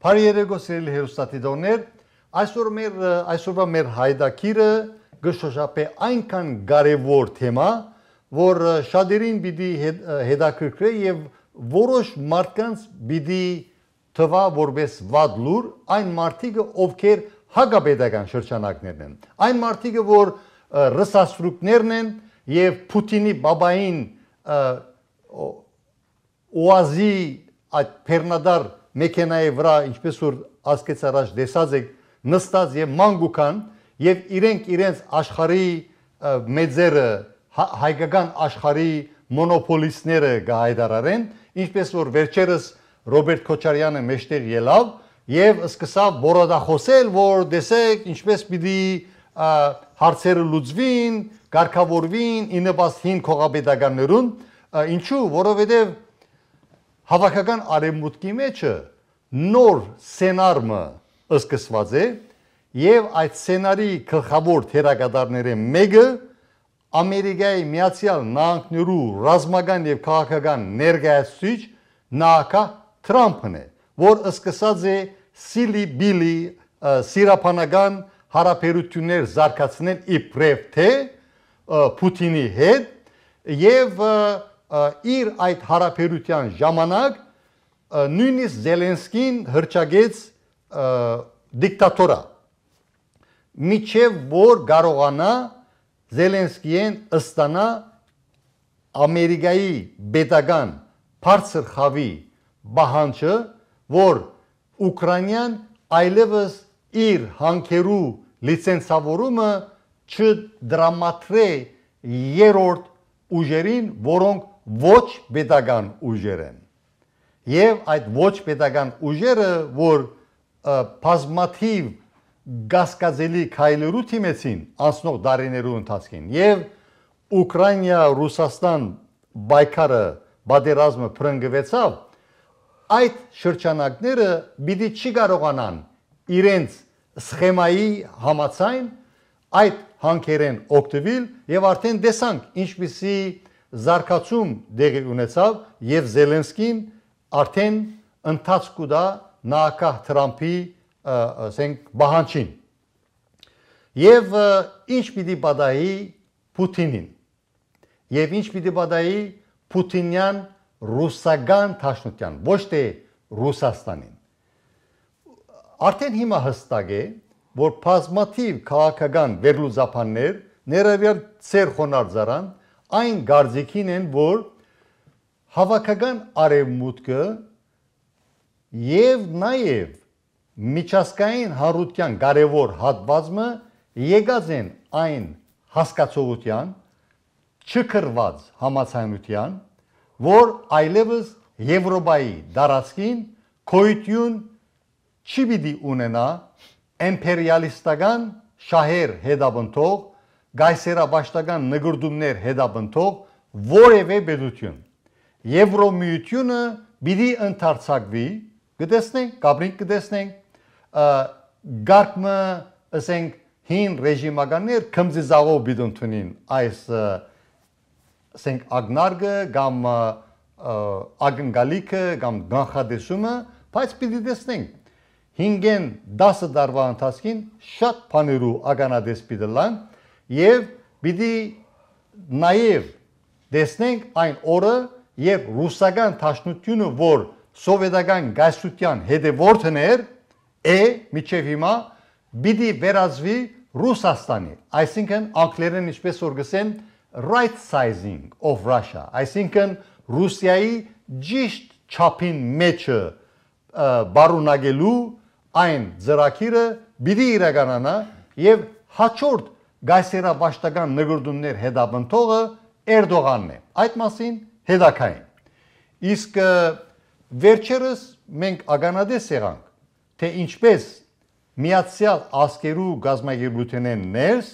Բարերեգո սիրելի հերոստատիդոներ, այսօրվա մեր հայդակիրը գշոշապե այնքան կարևոր թեմա, որ շատերին պիտի հետաքրքրի եւ որոշ մարդկանց պիտի թվա որպես վատ լուր, այն մարդիկը ովքեր հակապետական շրջանակներն են, այն մարդիկը որ ռսաստրուկներն են եւ Պուտինի բաբային օազի այդ փեռնադար մեքենայի վրա ինչպես որ ասկեց առաջ դեսած եք նստած եւ մանգուկան եւ իրենց աշխարհի մեծերը հայկական աշխարհի մոնոպոլիստները գահայդարարեն ինչպես որ վերջերս Ռոբերտ Քոչարյանը մեջտեղ ելավ եւ սկսավ բորոդախոսել որ դեսեք ինչպես պիտի հարցերը լուծվին կարգավորվին իննպաստ քողապետականներուն ինչու որովհետեւ Հավաքական արևմուտքի մեջը նոր սցենարը սկսված է եւ այդ սցենարի գլխավոր թերակատարները մեկը Ամերիկայի Միացյալ Նահանգներու ռազմական եւ քաղաքական ներկայացուցիչ Նահակա Թրամփն է, որ սկսած է սիլի բիլի սիրապանական հարաբերություններ զարգացնել իբրև թե Պուտինի հետ եւ իր այդ հարաբերության ժամանակ նույնիսկ Զելենսկին հրճագեց դիկտատորա միջև որ կարողանա Զելենսկիեն ստանա Ամերիկայի պետական բարձր խավի բանջը որ Ուկրաինան այլևս իր հանքերու լիցենզավորումը չդրամատրե երրորդ ուժերին որոնք ոչ պետական ուժեր են եւ այդ ոչ պետական ուժերը որ բազմաթիվ գասկածելի քայլերու թիմեցին անցնող դարիներու ընթացքին եւ Ուկրաինա Ռուսաստան բայկարը բادرազմը փրկվեցավ այդ շրջանակները պիտի չի կարողանան իրենց սխեմայի համաձայն այդ հանքերեն օգտվել եւ արդեն տեսանք ինչպիսի զարգացում դեղի ունեցավ եւ Զելենսկին արդեն ընթացքու դա Նահակա Թրամփի ասենք բանջին եւ ինչ պիտի պատահի Պուտինին եւ ինչ պիտի պատահի Պուտինյան ռուսական դաշնության ոչ թե Ռուսաստանին արդեն հիմա հստակ է որ բազմաթիվ քաղաքական վերլուծաբաններ ներառյալ ծեր խոնարհձարան այն գարձիկին են որ հավաքական արևմուտքը եւ նաեւ միջազգային հարության կարևոր հատվածը եկած են այն հասկացողության չկրված համացանության որ այլևս Եվրոպայի դարածքին քոյություն չի պիտի ունենա իմպերիալիստական շահեր հետապնդող գայսերապաշտական նգրդումներ հետապնդող որևէ պետություն Եվրոմիությունը պիտի ընդարձակվի գտեսնենք կապրինք գտեսնենք գարկմը ասենք հին ռեժիմականներ քմզիզաղով պիտի ընդունին այս ասենք ագնարգը կամ ագնգալիքը կամ գանխադեսումը բայց պիտի տեսնենք 5-ին 10 տարվա ընթացքին շատ բաներու ականադես պիտի լան եւ պիտի նաեւ տեսնենք այն օրը երբ ռուսական դաշնությունը որ սովետական գայսության հետևորդն էր միջև հիմա պիտի վերածվի Ռուսաստանի այսինքն անգլերեն ինչպես որ գսեն right sizing of Russia այսինքն Ռուսիայի ճիշտ չափին մեջը բարունագելու այն ծրագիրը պիտի իրականանա եւ հաջորդ գայսերապաշտական նգրդումներ հետապնդողը Էրդողանն է այդ մասին հետաքային իսկ վերջերս մենք ականադես եղանք թե ինչպես միացյալ ազգերու գազագերբութենեն ներս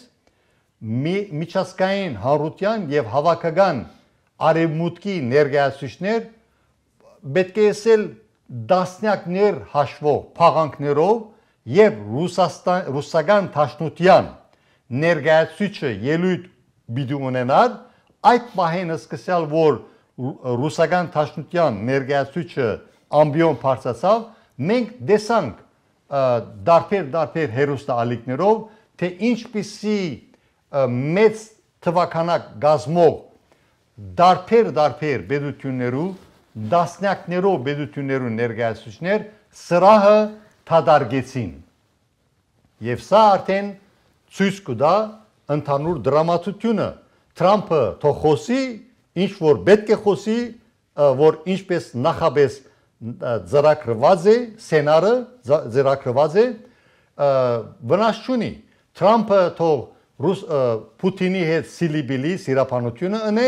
միջազգային հանրության եւ հավաքական արևմուտքի ներկայացուցիչներ պետք է ասել դասնյակներ հաշվող փաղանքներով եւ ռուսական դաշնության ներկայացուցիչը ելույթ պիտի ունենար այդ պահին սկսյալ որ ռուսական դաշնության ներկայացուցիչը ամբիոն բարձրացավ մենք դեսանք դարբեր հերոստալիկներով, թե ինչպիսի մեծ թվականակ գազմող դարբեր բեդություններու, դասնյակներով բեդություններու ներկայացուցիչներ սրահը թադարգեցին։ Եվ սա արդեն ցույց կտա ընդհանուր դրամատությունը։ Թրամփը թող խոսի, ինչ որ պետք է խոսի, որ ինչպես նախապես ծրագրված է, սենարը ծրագրված է, վնաս չունի։ Թրամփը թող Պուտինի հետ սիլիբիլի սիրապանությունը ընե,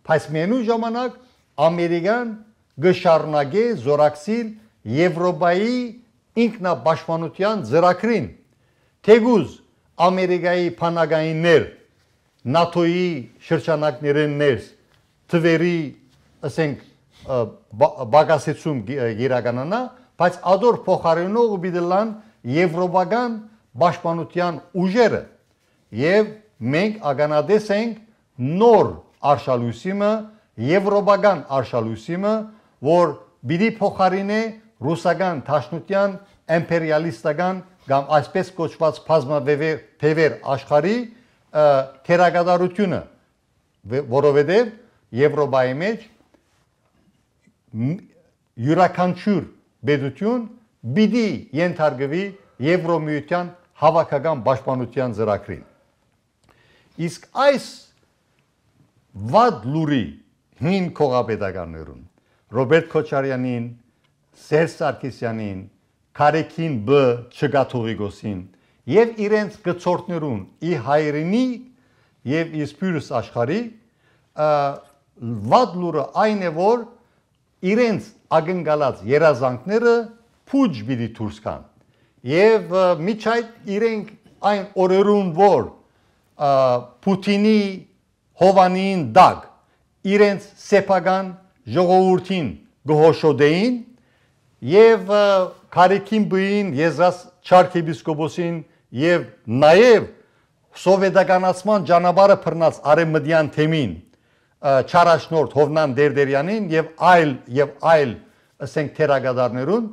բայց միևնույն ժամանակ Ամերիկան գշարունակե զորակցիլ Եվրոպայի ինքնապաշտպանության ծրագրին։ Թեգուզ Ամերիկայի փանագայիններ, ՆԱՏՕ-ի շրջանակներեն ներս թվերի, ասենք, բագասեցում գիրականանա, բայց ադոր փոխարինող բիդլան եվրոպական պաշտպանության ուժերը եւ մենք ականադես ենք նոր արշալույսիմը, եվրոպական արշալույսիմը, որ բիդի փոխարինե ռուսական դաշնության իմպերիալիստական կամ այսպես կոչված բազմավեվեր աշխարհի թերագադարությունը, որովհետև Եվրոպայի մեջ յուրաքանչյուր բեդություն բիդի ենթարկվի Եվրոմիության հավաքական պաշտպանության ծրագրին։ Իսկ այս վատ լուրի հին քողապետականներուն Ռոբերտ Քոչարյանին, Սերժ Սարգսյանին, Քարեքին Բ. Չգաթողիկոսին եւ իրենց գծորդներուն ի հայրենի եւ ի սփյուռս աշխարհի վատ լուրը այն է, որ իրենց ակնկալած երազանքները փուջ պիտի դուրս գան եւ միջ այդ իրենք այն օրերուն, որ Պուտինի հովանին դակ իրենց սեփական ժողովրդին գոհոշոդեին եւ Քարեքին Բ-ին եզրած Չարքեպիսկոպոսին եւ նաեւ սովետականացման ճանապարհը բռնած արևմտյան թեմին Չարաշնորհ Հովնան Դերդերյանին եւ այլ ասենք թերագադարներուն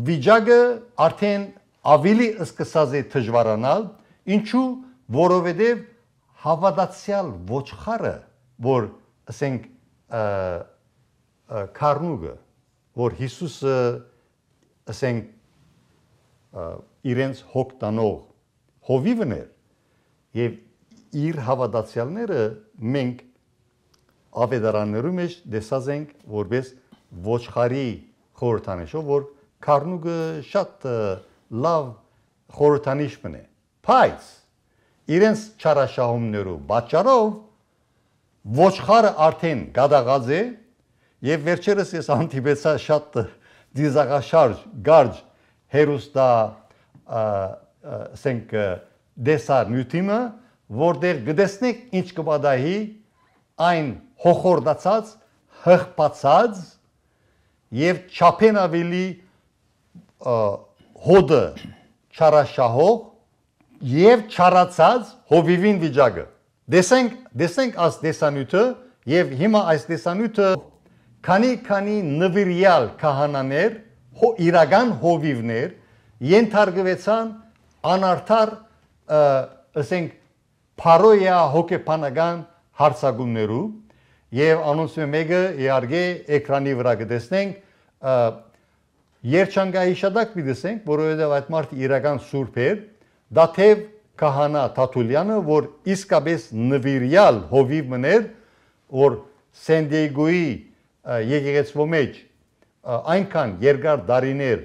վիճակը արդեն ավելի սկսած է դժվարանալ, ինչու որովհետեւ հավատացյալ ոչխարը, որ ասենք քարնուգը, որ Հիսուսը ասենք իրենց հոգ տանող հովիվն էր եւ իր հավատացյալները մենք ավետարաններու մեջ դեսած ենք որպես ոչխարի խորհրդանիշով, որ քարնուգը շատ լավ խորհրդանիշ մնե, բայց իրենց չարաշահումներու պատճառով ոչխարը արդեն գադաղած է եւ վերջերս ես հանդիպեցա շատ դիզաղաշարժ գարջ հերոստա ասենք դեսար նյութիմը, որտեղ գտեսնեք ինչ կպատահի այն հոխորդացած, հղբացած եւ չափեն ավելի հոդը չարաշահող եւ չարացած հովիվին վիճակը։ Դեսենք այս դեսանյութը եւ հիմա այս դեսանյութը քանի նվիրյալ քահանաներ, իրական հովիվներ ենթարկվեցան անարդար ասենք փարոյա հոգեբանական հարցակումներու եւ անոնց մեկը իհարկե էկրանի վրա կտեսնենք երջանկայի շատակ պիտեսենք, որովհետեւ այդ մարդը իրական սուրբ էր, դաթև քահանա Թաթուլյանը, որ իսկապես նվիրյալ հովիվ մներ, որ Սենդիեգոյի եկեղեցու մեջ այնքան երկար դարիներ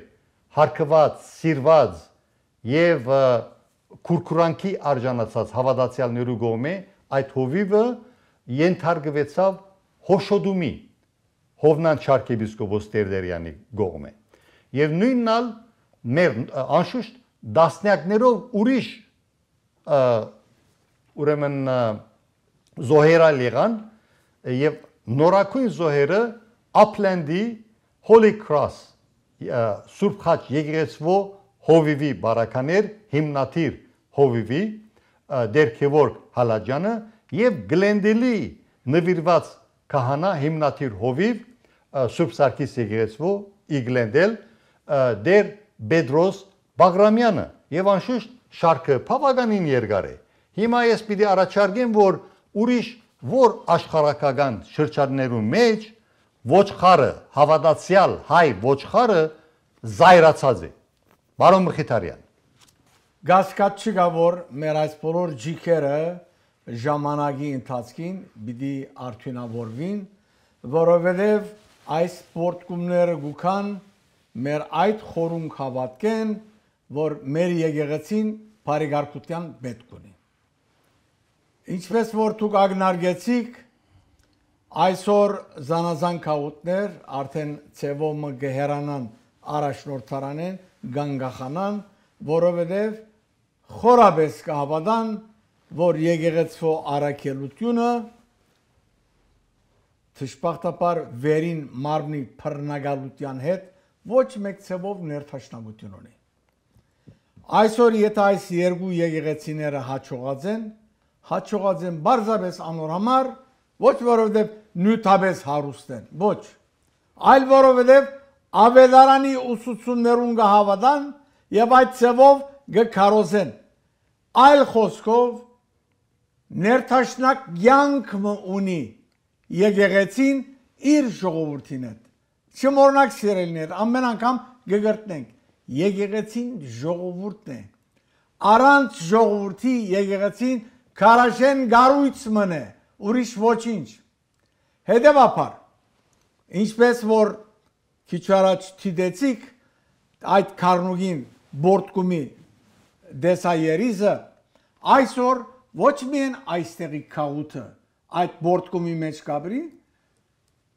հարկված, սիրված եւ քուրքուրանքի արժանացած հավատացյալներու կողմէ այդ հովիվը ենթարկվեցավ հոշոդումի Հովնան Չարքեպիսկոպոս Տերդերյանի կողմէ եւ նույննալ մեր անշուշտ դասնյակներով ուրիշ ուրեմն զոհերալ եղան եւ նորակույն զոհերը Upland-ի Holy Cross Սուրբ Խաչ եկեղեցու հովիվի բարականեր հիմնադիր հովիվի Դերքևորգ Հալաջյանը եւ Գլենդելի նվիրված քահանա հիմնադիր հովիվ Սուրբ Սարգիս եկեղեցու իգլենդել դեր Բեդրոս Բաղրամյանը եւ անշուշտ շարքը բավականին երկար է։ Հիմա ես պիտի առաջարկեմ, որ ուրիշ որ աշխարհակական շրջաններում մեջ ոչխարը, հավատացյալ հայ ոչխարը զայրացած է։ Բարոն Մխիթարյան։ Գասկած չկա, որ մեր այս բոլոր ջիքերը ժամանակի ընթացքին պիտի արդյունավորվին, որովհետև այս սպորտումները գուքան մեր այդ խորունկ հավատքեն, որ մեր եկեղեցին բարեկարգության պետք ունի։ Ինչպես որ դուք ակնարկեցիք, այսօր զանազան քաղաքներ արդեն ցևոմը գեհրանան առաջնորդարանեն գանգախանան, որովհետև խորաբես կհավատան, որ եկեղեցու առաքելությունը թշպախտապար վերին մարմնի բռնագալության հետ ոչ մեկ ցևով ներթաշնամություն ունի։ Այսօր եթե այս երկու եկեղեցիները հաջողած են բարձրապես անորամար, ոչ որովհետև նյութաբես հարուստ են, ոչ, այլ որովհետև ավետարանի ուսուցումներուն կհավատան եւ այդ ցևով կքարոզեն։ Այլ խոսքով ներթաշնակ կյանքը ունի եկեղեցին իր ժողովրդին հետ։ Չմոռնաք սիրելիներ, ամեն անգամ կգրտնենք, եկեղեցին ժողովուրդն է։ Առանց ժողովրդի եկեղեցին քարաշեն գարույց մնե, ուրիշ ոչինչ։ Հետևաբար, ինչպես որ քիչ առաջ դիտեցիք այդ քարնուգին բորտկումի դեսայերիզը, այսօր ոչ միայն այստեղի քաղուտը այդ բորտկումի մեջ կաբրի,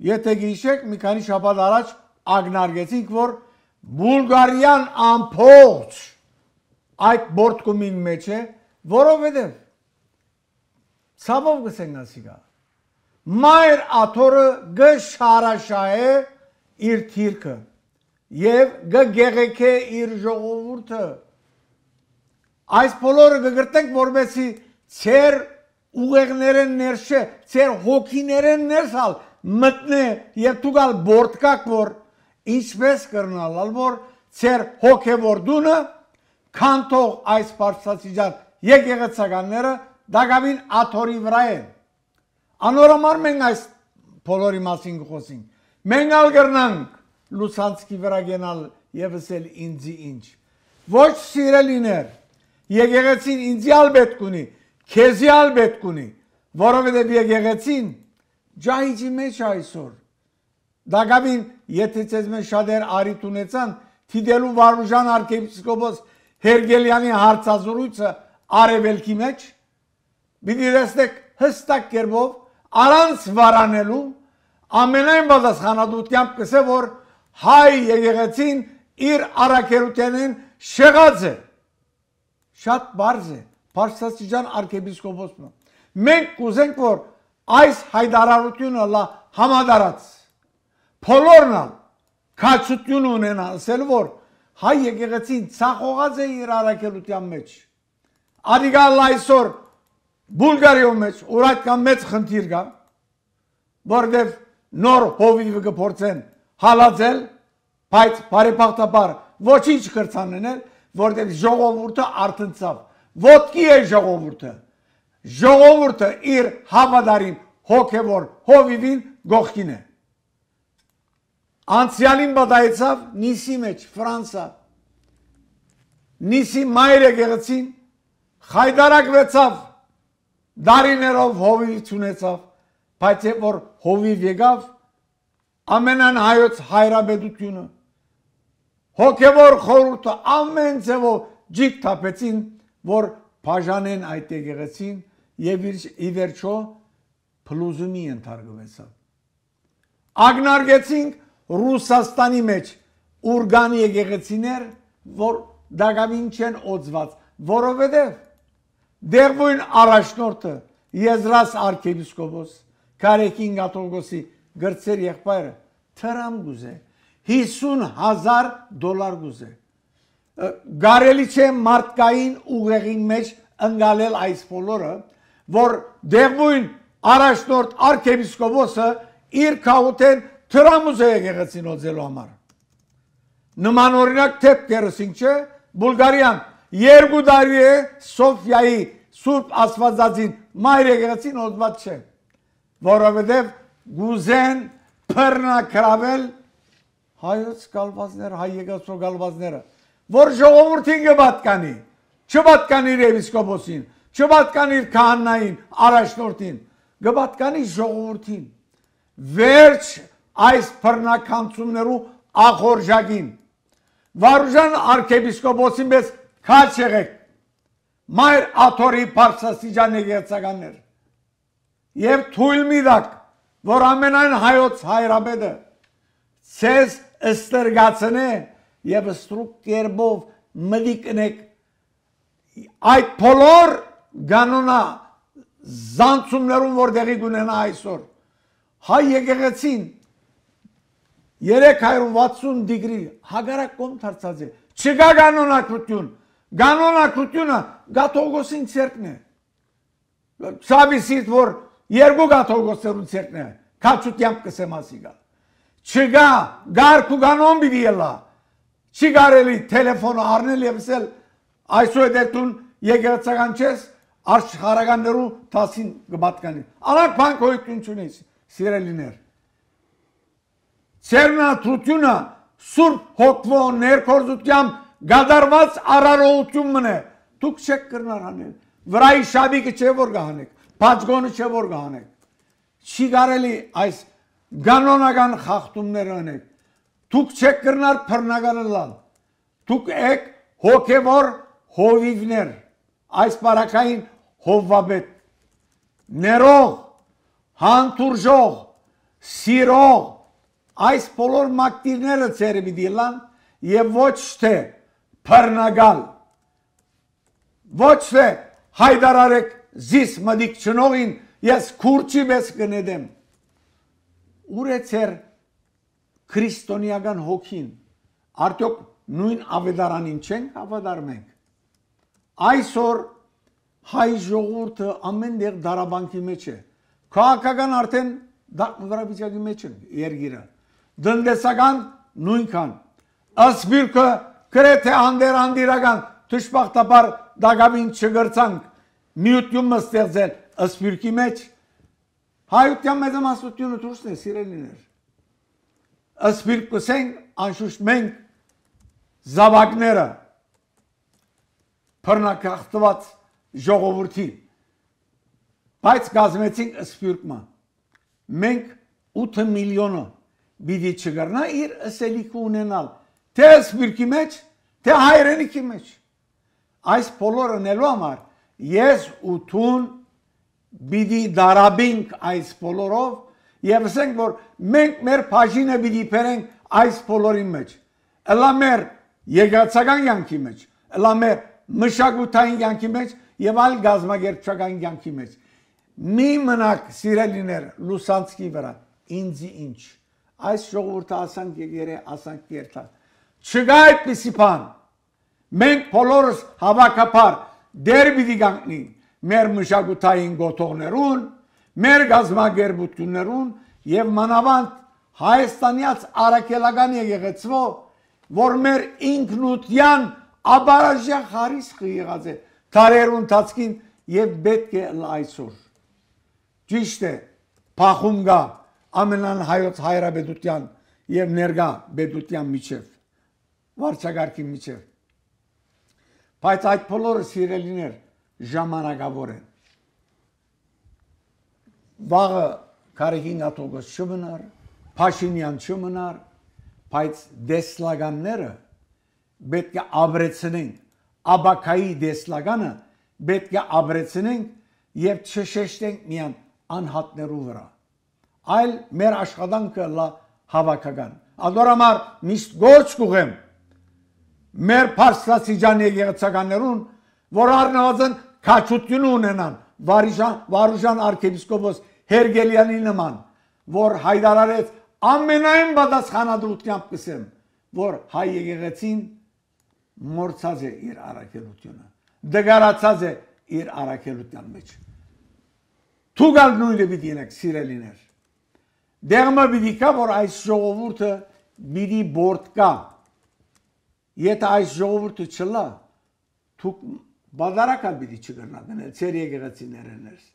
եթե գիշեք մի քանի շաբաթ առաջ ակնարկեցինք, որ Բուլղարիան ամբողջ այդ բորտկումին մեջ է, որովհետև ցավով գսենք ասիկա մայր աթորը գշարաշահե իր թիրքը եւ գգեղեքե իր ժողովուրդը այս բոլորը կգրտենք որովհետեւ ծեր ուղեղներեն ներշե ծեր հոգիներեն ներսալ մտնե եւ դուգալ բորտկակ որ ինչպես կրնալ որ ծեր հոգեվոր դունը քանթող այս բարձրացիջան եկեղեցականները դակավին աթորի վրա են անորոմար մենք այս բոլորի մասին խոսենք մենք ալ կրնանք լուսանցքի վրա գնալ եւս էլ ինձի ինչ ոչ սիրելիներ եկեղեցին ինձի ալ պետք ունի քեզի ալ պետք ունի որովհետեւ եկեղեցին ջահիջի մեջ այսօր դակավին եթե ցեզ մեզ շատեր արիտ ունեցան թիդելու վարուժան arczepiskopos Հերգելյանի հարցազրույցը արևելքի մեջ պիտի տեսնեք հստակ կերպով առանց վարանելու ամենայն պատասխանատվությամբ կսե որ հայ եկեղեցին իր առաքելությանեն շեղած է շատ բարձ է Փարսաստիճան arczepiskoposը մենք կուզենք որ այս հայտարարությունը լա համադարած բոլորն քաջություն ունենա ասել որ հայ եկեղեցին ցախողած է իր առաքելության մեջ ադիգալ այսօր Բուլղարիոյ մեջ ուրայքան մեծ խնդիր կա որտեվ նոր հովիվը կփորձեն հալածել բայց բարեբախտաբար ոչինչ կրցաննել որտեվ ժողովուրդը արտնցավ ոտքի է ժողովուրդը իր հավատարիմ հոգևոր հովիվին գողքին է անցյալին բադայեցավ նիսի մեջ Ֆրանսա նիսի մայր եկեղեցին խայդարակվեցավ դարիներով հովիվ ունեցավ բայց որ հովիվ եկավ ամենան հայոց հայրաբեդությունը հոգևոր խորհուրդը ամեն ձևով ջիք թափեցին որ բաժանեն այդ եկեղեցին եւ ի վերջո փլուզումի ընթարկվեցավ ագնարգեցինք Ռուսաստանի մեջ ուրգանի եկեղեցիներ որ դակավին չեն օծված որովհետեւ դերվույն առաջնորդը Եզրաս arczepiskopos Կարեկին Գաթողիկոսի գրծեր եղբայրը թրամ գուզե $50,000 գուզե գարելի չէ մարդկային ուղեղի մեջ ընկալել այս բոլորը որ դերվույն առաջնորդ arczepiskoposը իր քաղաքեն թրամուզ է եկեղեցին օձելու համար։ Նման օրինակ թեփքերս ինչ է, Բուլղարիան 2 տարի է Սոֆիայի Սուրբ Աստվածածին մայր եկեղեցին օձված չէ, որովհետև գուզեն բռնակրավել հայոց գալվածները, հայ եկեղեցու գալվածները, որ ժողովրդին կպատկանի, չպատկանի եպիսկոպոսին, չպատկանի քահանային, առաջնորդին, կպատկանի ժողովրդին։ Վերջ այս բռնականություններու ախորժակին։ Վարուժան arczepiskopոսին պես քաչ եղեք։ Մայր աթորի բարձրաստիճան եկեղեցականներ։ Եվ թույլ մի տաք, որ ամենայն հայոց հայրապետը ցեզ ստրգացնե եւ ստրուկ կերպով մդիկնեք այդ բոլոր կանոնա զանցումներուն որ դեղի կունենա այսօր հայ եկեղեցին 360 դիգրի հագարակ կողմ դարձած է չկա կանոնակրությունը գաթողոսին ցերկն է սաբիսիտ որ երկու գաթողոսերուն ցերկն է քաչուտյամբ կսեմ ասիգա չկա գարկու կանոն պիտի ելա չի կարելի տելեֆոնը առնել եւ ասել այսօր դեպտուն եկեղեցական չես աշխարհականներու տասին կպատկանի անակ բան գոյություն չունի սիրելիներ Ցերնաթությունը Սուրբ Հոգվո ներկորձությամբ գադարված արարողություն մնե դուք չեք կրնար անել վրայի շաբիկը չէ որ գահանեք բացգոնը չէ որ գահանեք չի կարելի այս կանոնական խախտումներ անեք դուք չեք կրնար բռնակալալ դուք եք հոգևոր հովիվներ այս բարակային հովվաբետ ներող հանդուրժող սիրող այս բոլոր մակտիրները ծերը պիտի եւ ոչ թե բռնակալ ոչ թե հայդարարեք զիս մդիկ չնողին ես քուրչի պես կնեդեմ ուր է ծեր քրիստոնեական հոգին արդյոք նույն ավետարանին չենք հավատար մենք այսօր հայ ժողովուրդը ամեն դեղ դարաբանկի մեջ է քաղաքական արդեն դարավիճակի մեջ է երգիրը դնդեսական նույնքան ասպիրկը գրեթե անդերանդիրական դժբախտաբար դագավին չգրցանք միությունը ստեղծել ասպիրկի մեջ հայության մեծամասնությունը դուրսն է սիրելիներ ասպիրկուսենք անշուշտ մենք զավակները բռնակախտված ժողովրդի բայց կազմեցինք ասպիրկը մենք 8 միլիոնը Բիդի չգրնա իր ասելիքը ունենալ թե ասպիրկի մեջ թե հայրենիքի մեջ այս բոլորը նելու համար ես ու թուն բիդի դարաբինք այս բոլորով եւ ասենք որ մենք մեր բաժինը բիդի բերենք այս բոլորի մեջ ըլա մեր եկեղեցական յանքի մեջ ըլա մեր մշակութային յանքի մեջ եւ այլ գազագերբչական յանքի մեջ մի մնաք սիրելիներ լուսանցքի վրա ինձի ինչ այս ժողովուրդը ասանք եկերը ասանք երթա չկա այդպիսի բան մենք բոլորս հավաքապար դեր պիտի գանքնի մեր մշակութային գոտողներուն մեր գազագերբություններուն եւ մանավանդ հայաստանյաց արաքելական եկեղեցվո որ մեր ինքնության աբարաժյա խարիսխը եղած է տարերուն ընթացքին եւ պետք է այսօր ճիշտ է փախում գա ամենան հայոց հայրաբեդության եւ ներգա բեդության միջև վարչագարքի միջև բայց այդ բոլորը սիրելիներ ժամանակավոր են վաղը Կարիգին աթողոս չմնար Փաշինյան չմնար բայց դեսլագանները պետք է ապրեցնենք աբակայի դեսլագանը պետք է ապրեցնենք եւ չշեշտենք միան անհատներու վրա այլ մեր աշխատանքը լա հավաքական ադորամար միշտ գործ կուղեմ մեր բարձրաստիճան եկեղեցականներուն որ առնվազն քաչություն ունենան վարուժան arczepiskopos Հերգելյանի նման որ հայդարարեց ամենայն պատասխանատվությամբ կսեմ որ հայ եկեղեցին մորցած է իր առաքելությունը դգարացած է իր առաքելության մեջ Թուգալ նույնը պիտի ենեք սիրելիներ դեղմը պիտի կա, որ այս ժողովուրդը պիտի բորդ կա։ Եթե այս ժողովուրդը չլա, դուք բادرակալ պիտի չգրնատնել, ծեր եկեղեցիներն ես։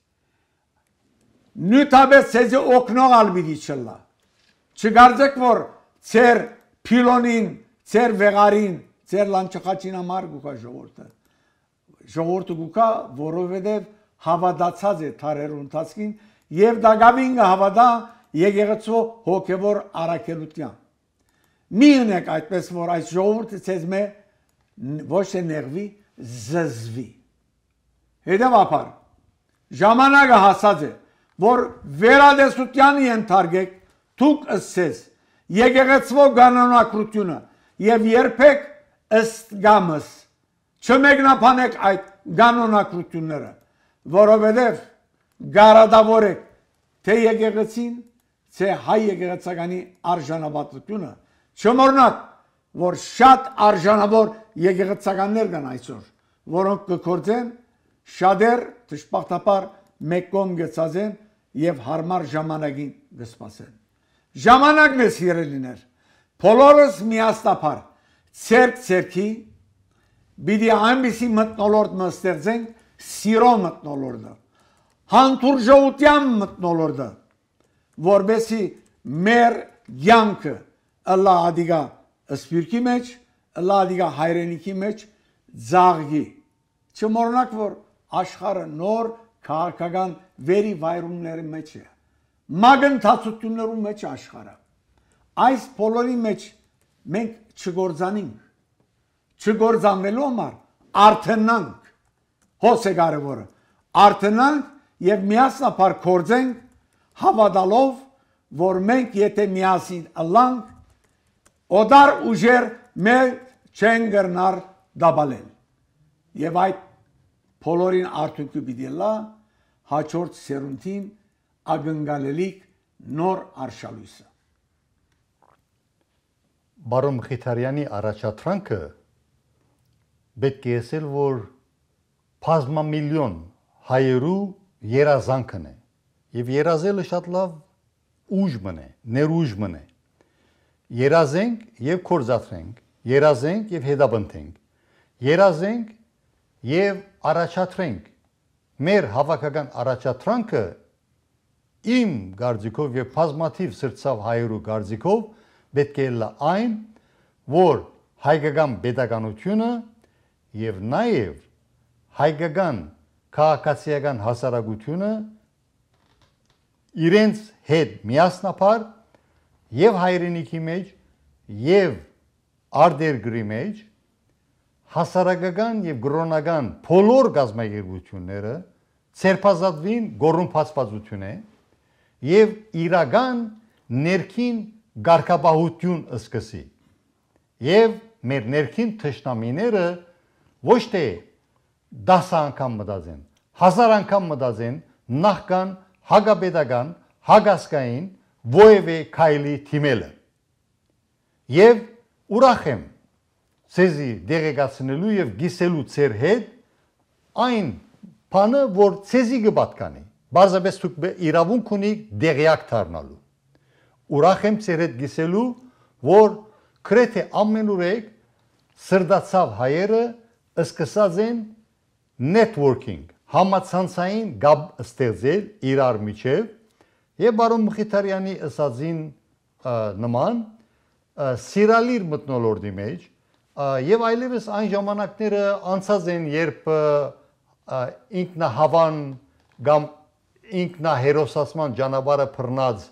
Նույնպես ցեզի օգնողալ պիտի չլա։ Չգարձեք, որ ծեր փիլոնին, ծեր վեղարին, ծեր լանչխաչին համար գուկա ժողովուրդը։ Ժողովուրդը գուկա, որովհետև հավատացած է թարերու ընթացքին եւ դագավին հավատա եկեղեցու հոգեվոր առաքելության։ Մի ունեք այդպես, որ այս ժողովուրդը ցեզ մե ոչ թե նեղվի, զզվի։ Հետևաբար ժամանակը հասած է, որ վերադեսության ենթարկեք դուք ըսես եկեղեցու կանոնակրությունը եւ երբեք ըստ գամս չմեկնաբանեք այդ կանոնակրությունները, որովհետեւ գարադավոր եք թե եկեղեցին, թե հայ եկեղեցականի արժանապատվությունը, չմոռնաք, որ շատ արժանավոր եկեղեցականներ կան այսօր, որոնք կգործեն շատեր դժբախտաբար մեկ կողմ գծած են եւ հարմար ժամանակին կսպասեն։ Ժամանակն է սիրելիներ, բոլորս միասնապար ցերկ-ցերքի պիտի այնպիսի մթնոլորտ մստեղծենք, սիրո մթնոլորտը, հանդուրժողության մթնոլորտը, որբեսի մեր յանքը ըլլա ադիգա սպիրկի մեջ, ըլլա ադիգա հայրենիքի մեջ ձաղգի։ Չմոռնաք, որ աշխարհը նոր քաղաքական վերի վայրումների մեջ է։ Մագընթացություններու մեջ աշխարհը։ Այս բոլորի մեջ մենք չգործանենք։ Չգործանվելու համար արթնանք։ Հոս է կարևորը։ Արթնանք եւ միասնապար կործենք հավատալով, որ մենք եթե միասին ըլլանք, օդար ուժեր մեր չեն գրնար դաբալել։ Եվ այդ բոլորին արդյունքը պիտի լա հաջորդ սերունդին ագնկալելիք նոր արշալույսը։ Բարոն Մխիթարյանի առաջադրանքը պետք է ասել, որ բազմամիլիոն հայերու երազանքն է եւ երազելը շատ լավ ուժ մնե, ներուժ մնե։ Երազենք եւ կորզացրենք, երազենք եւ հետապնդենք, երազենք եւ առաջադրենք։ Մեր հավաքական առաջադրանքը իմ գարձիկով եւ բազմաթիվ սրծավ հայերու գարձիկով պետք է լա այն, որ հայկական պետականությունը եւ նաեւ հայկական քաղաքացիական հասարակությունը իրենց հետ միասնապար եւ հայրենիքի մեջ եւ արտերգրի մեջ հասարակական եւ գրոնական բոլոր գազագերբությունները ցերպազատվին գոռումփածվածություն է եւ իրական ներքին գարկաբահություն սկսի եւ մեր ներքին թշնամիները ոչ թե 10 անգամ մտածեն, 1000 անգամ մտածեն նախքան հագապետական, հագասկային ովևէ քայլի թիմելը։ Եվ ուրախ եմ ցեզի դեղեկացնելու եւ գիսելու ծեր հետ այն բանը, որ ցեզի կպատկանի։ Բարձրապես դուք իրավունք ունիք դեղյակ դառնալու։ Ուրախ եմ ծեր հետ գիսելու, որ քրեթե ամենուրեք սրդացավ հայերը սկսած են networking, համացանցային գաբ ստեղծել իրար միջև եւ բարոն Մխիթարյանի ասածին նման սիրալիր մտնոլորտի մեջ եւ այլևս այն ժամանակները անցած են, երբ ինքնահավան կամ ինքնահերոսացման ճանապարհը բռնած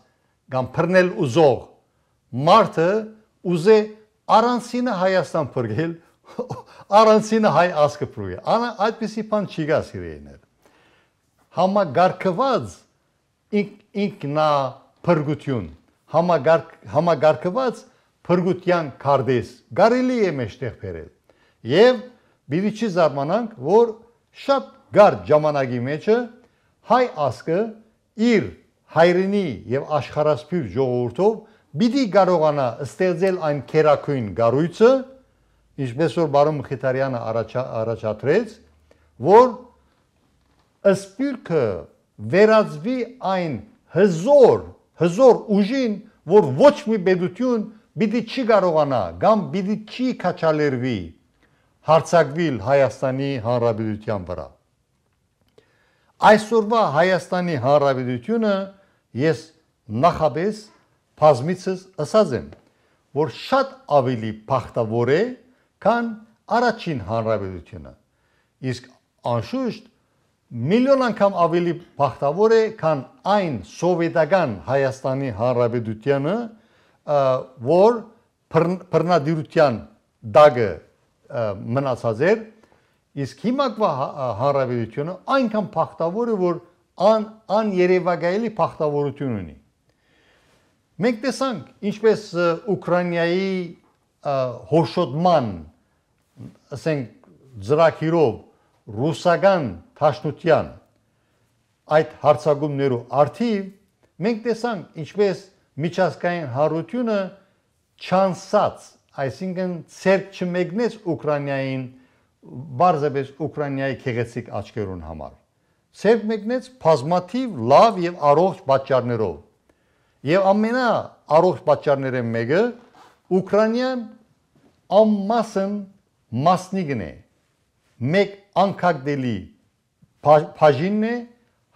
կամ բռնել ուզող մարդը ուզե առանցինը Հայաստան փրկել, առանցինը հայ ազգը փրկել։ Այդպիսի բան չի գա սիրելիներ։ Համագարկված ինքնափրկություն, համագարկված փրկության քարտեզ կարելի է մեջտեղ բերել։ Եվ բիդի չի զարմանանք, որ շատ գարտ ժամանակի մեջը հայ ազգը իր հայրենի եւ աշխարհասփյուր ժողովրդով պիտի կարողանա ստեղծել այն քերակույն գառույցը, ինչպես որ բարոն Մխիթարյանը առաջադրեց, որ սպիրկը վերածվի այն հզոր հզոր ուժին, որ ոչ մի պետություն պիտի չի կարողանա կամ պիտի չի քաչալերվի հարձակվել Հայաստանի Հանրապետության վրա։ Այսօրվա Հայաստանի Հանրապետությունը ես նախապես բազմիցս ասած եմ, որ շատ ավելի բախտավոր է, քան առաջին հանրապետությունը։ Իսկ անշուշտ միլիոն անգամ ավելի բախտավոր է, քան այն սովետական Հայաստանի Հանրապետությունը, որ բռնատիրության դագը մնացած էր, իսկ հիմակվա հանրապետությունը այնքան բախտավոր է, որ աներևակայելի բախտավորություն ունի։ Մենք տեսանք, ինչպես Ուկրաինայի հոշոտման, ասենք ծրագիրով ռուսական դաշնության այդ հարձակումներու արդիվ մենք տեսանք ինչպես միջազգային հանրությունը չանսած, այսինքն ցերկ չմեկնեց Ուկրաինային բարձրապես Ուկրաինայի քեղեցիկ աչքերուն համար։ Ցերկ մեկնեց բազմաթիվ լավ եւ առողջ պատճառներով։ Եվ ամենաառողջ պատճառները մեկը Ուկրաինան ամմասն մասնիկն է, մեկ անկագդելի բաժինն է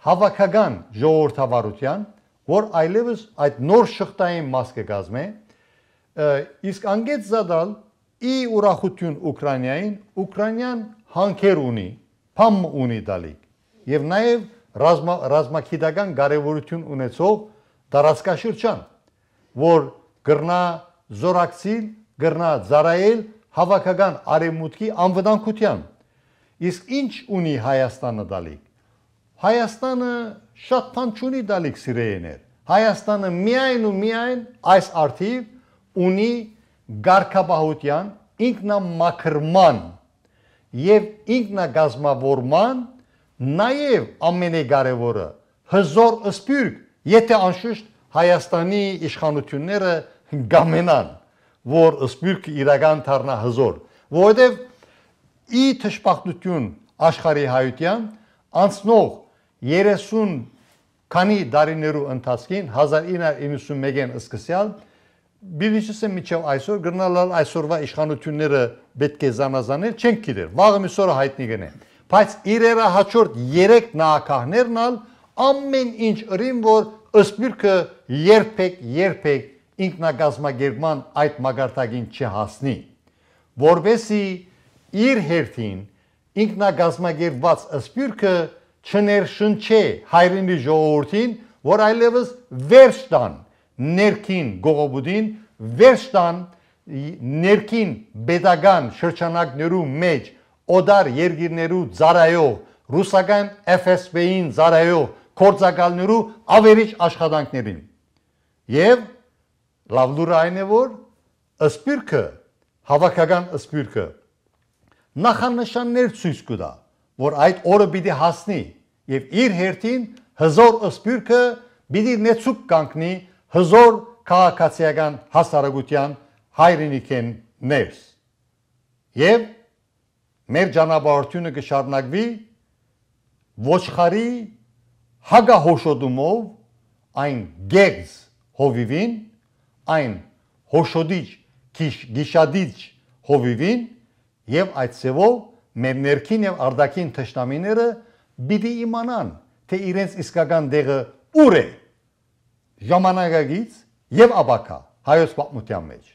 հավաքական ժողովրդավարության, որ այլևս այդ նոր շղթային մաս կկազմի, իսկ անգետ զադալ ի ուրախություն Ուկրաինային, Ուկրաինան հանքեր ունի, փամ ունի դալիկ, եւ նաեւ ռազմագիտական կարեւորություն ունեցող տարածքաշրջան, որ գրնա զորակցիլ, գրնա ծառայել հավաքական արևմուտքի անվտանգության։ Իսկ ինչ ունի Հայաստանը դալիկ։ Հայաստանը շատ բան չունի դալիկ սիրեներ։ Հայաստանը միայն ու միայն այս արդիվ ունի գարկաբահության, ինքնամաքրման եւ ինքնագազմավորման, նաեւ ամենակարևորը հզոր սպյուրք, եթե անշուշտ Հայաստանի իշխանությունները գամենան, որ սպյուրքը իրական դառնա հզոր, որովհետեւ ի թշպախտություն աշխարհի հայության անցնող 30 քանի դարիներու ընթացքին 1991-ին սկսյալ բիզնեսը միջև այսօր գնալալ այսօրվա իշխանությունները պետք է զանազանել չեն գիտեր վաղը միսօրը հայտնի գնե բայց իրերը հաջորդ 3 նահանգներն ալ ամեն ինչ ըրին որ սպյուրքը երբեք ինքնագազմագերման այդ մագարտակին չհասնի որբեսի իր հերթին ինքնագազմագերված սպյուրքը չներշնչե հայրենի ժողովրդին, որ այլևս վերջ տան ներքին գողոբուդին, վերջ տան ներքին պետական շրջանակներու մեջ օդար երկիրներու ծառայող, ռուսական FSB-ին ծառայող կորցակալներու ավերիչ աշխատանքներին։ Եվ լավ լուրը այն է, որ սպյուրքը, հավաքական սպյուրքը նախանշաններ ցույց կտա, որ այդ օրը պիտի հասնի եւ իր հերթին հզոր սպյուրքը պիտի նեցուկ կանգնի հզոր քաղաքացիական հասարակության հայրենիքեն ներս եւ մեր ճանապարհությունը կշարունակվի ոչխարի հագահոշոտումով այն գեգզ հովիվին այն հոշոտիչ գիշադիչ հովիվին եւ այդ ծևով մեր ներքին եւ արտաքին թշնամիները պիտի իմանան թե իրենց իսկական դեղը ուր է ժամանակագից եւ ապակա հայոց պատմության մեջ